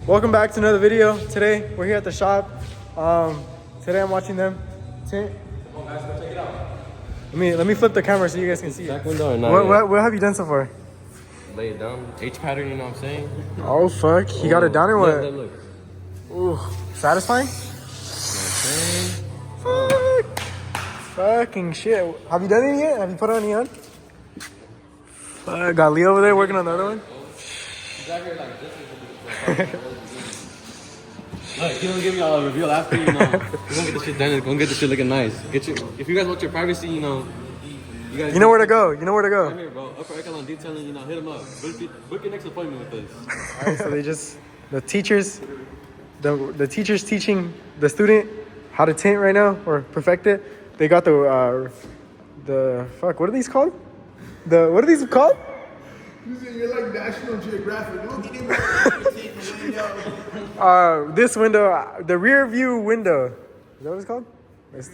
Welcome back to another video. Today we're here at the shop. Today I'm watching them tint. Come on, guys, go check it out. Let me flip the camera so you guys can see Back it. window or not? What have you done so far? Lay it down. H pattern, you know what I'm saying? Oh fuck, you got it down or what? Look. Ooh, satisfying? Fuck. Fucking shit. Have you done any yet? Have you put any on? Fuck, got Leo over there working on the other one. Look, he don't give me all a reveal after, you know. We're gonna get this shit done and gonna get this shit looking nice. If you guys want your privacy, you know. You know where to go. You know where to go. Come here, bro. Upper Echelon detailing, you know, hit him up. Book your next appointment with us. Alright, so the teachers teaching the student how to tint right now or perfect it. They got the fuck, what are these called? What are these called? You're like National Geographic. Look at him. This window, the rear view window. Is that what it's called? It's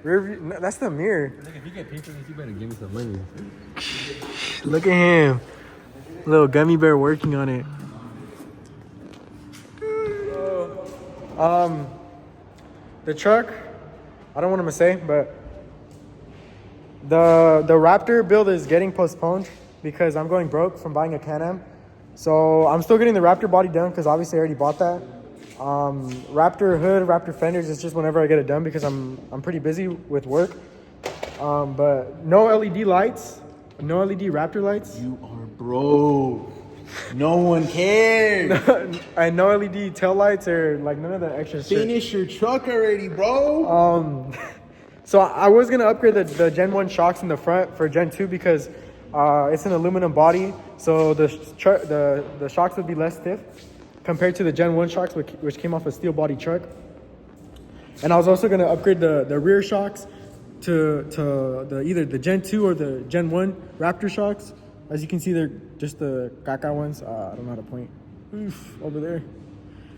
rear view. No, that's the mirror. Look, if you get paid for this, you better give me some money. Look at him, little gummy bear working on it. The truck. I don't want to say, but the Raptor build is getting postponed because I'm going broke from buying a CANAM. So I'm still getting the Raptor body done because obviously I already bought that. Raptor hood, Raptor fenders, it's just whenever I get it done because I'm pretty busy with work. But no LED lights, no LED Raptor lights. You are broke. No one cares. And no LED tail lights or like none of the extra shit. Finish your truck already, bro. So I was gonna upgrade the Gen 1 shocks in the front for Gen 2 because it's an aluminum body, so the shocks would be less stiff compared to the Gen 1 shocks, which came off a steel body truck. And I was also gonna upgrade the rear shocks to either the Gen 2 or the Gen 1 Raptor shocks. As you can see, they're just the caca ones. I don't know how to point. Oof, over there.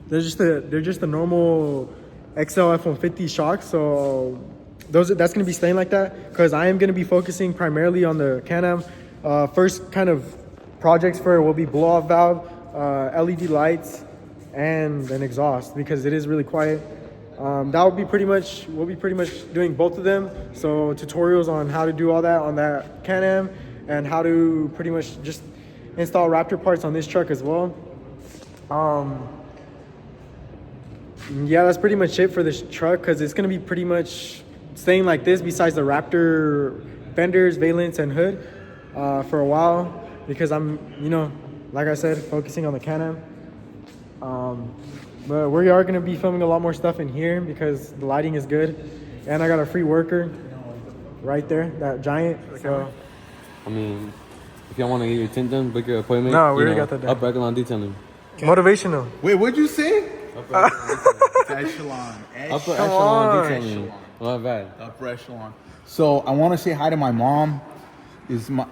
They're just the normal XL F-150 shocks. So that's gonna be staying like that because I am gonna be focusing primarily on the CANAM. First kind of projects for it will be blow-off valve, LED lights, and an exhaust because it is really quiet. We'll be pretty much doing both of them. So tutorials on how to do all that on that CANAM and how to pretty much just install Raptor parts on this truck as well. Yeah, that's pretty much it for this truck because it's gonna be pretty much staying like this besides the Raptor fenders, valence, and hood for a while because I'm, like I said, focusing on the CANAM. But we are going to be filming a lot more stuff in here because the lighting is good. And I got a free worker right there, that giant. So, I mean, if y'all want to get your tint done, book your appointment. No, we already got that done. Upper Echelon detailing. Motivational. Wait, what'd you say? Upper Echelon. Echelon. Upper Echelon detailing. Not bad. Upper echelon. So I want to say hi to my mom.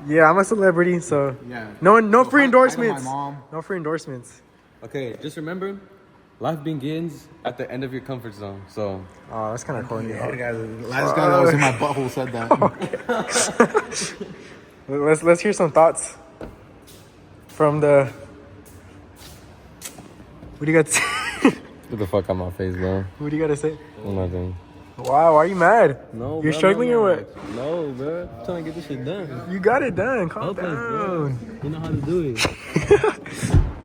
Yeah, I'm a celebrity, so Yeah. No So free hi to endorsements. my mom. No free endorsements. Okay, just remember, life begins at the end of your comfort zone. So. Oh, that's kind of corny. Yeah, the last guy that was in my butthole said that. Let's hear some thoughts from the. What do you got to say? Get the fuck out my face, bro. What do you got to say? Nothing. Wow, why are you mad? No, You're bro, struggling or what? No, bro. I'm trying to get this shit done. You got it done. Calm Help us, bro. down. You know how to do it.